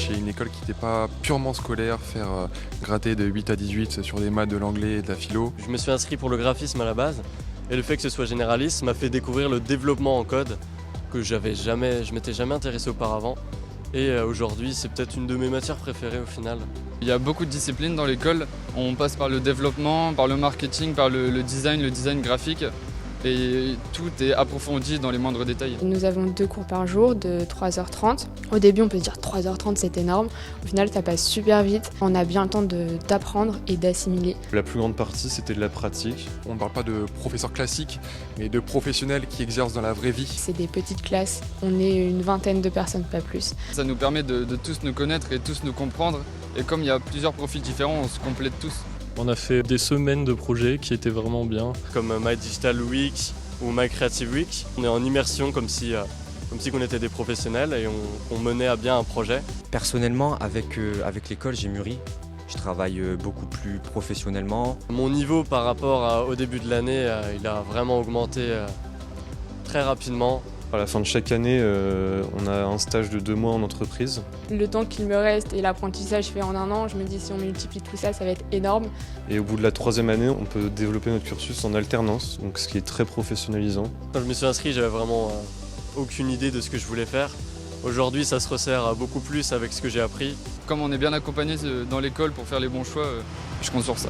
cherchais une école qui n'était pas purement scolaire, faire gratter de 8 à 18 sur des maths, de l'anglais et de la philo. Je me suis inscrit pour le graphisme à la base et le fait que ce soit généraliste m'a fait découvrir le développement en code que je m'étais jamais intéressé auparavant. Et aujourd'hui, c'est peut-être une de mes matières préférées au final. Il y a beaucoup de disciplines dans l'école. On passe par le développement, par le marketing, par le design graphique. Et tout est approfondi dans les moindres détails. Nous avons 2 cours par jour de 3h30. Au début, on peut se dire 3h30, c'est énorme. Au final, ça passe super vite. On a bien le temps d'apprendre et d'assimiler. La plus grande partie, c'était de la pratique. On ne parle pas de professeurs classiques, mais de professionnels qui exercent dans la vraie vie. C'est des petites classes. On est une vingtaine de personnes, pas plus. Ça nous permet de tous nous connaître et tous nous comprendre. Et comme il y a plusieurs profils différents, on se complète tous. On a fait des semaines de projets qui étaient vraiment bien. Comme My Digital Week ou My Creative Week. On est en immersion comme si on était des professionnels et on menait à bien un projet. Personnellement, avec l'école, j'ai mûri. Je travaille beaucoup plus professionnellement. Mon niveau par rapport au début de l'année, il a vraiment augmenté très rapidement. À la fin de chaque année, on a un stage de 2 mois en entreprise. Le temps qu'il me reste et l'apprentissage fait en 1 an, je me dis si on multiplie tout ça, ça va être énorme. Et au bout de la 3e année, on peut développer notre cursus en alternance, donc ce qui est très professionnalisant. Quand je me suis inscrit, j'avais vraiment aucune idée de ce que je voulais faire. Aujourd'hui, ça se resserre beaucoup plus avec ce que j'ai appris. Comme on est bien accompagné dans l'école pour faire les bons choix, je compte sur ça.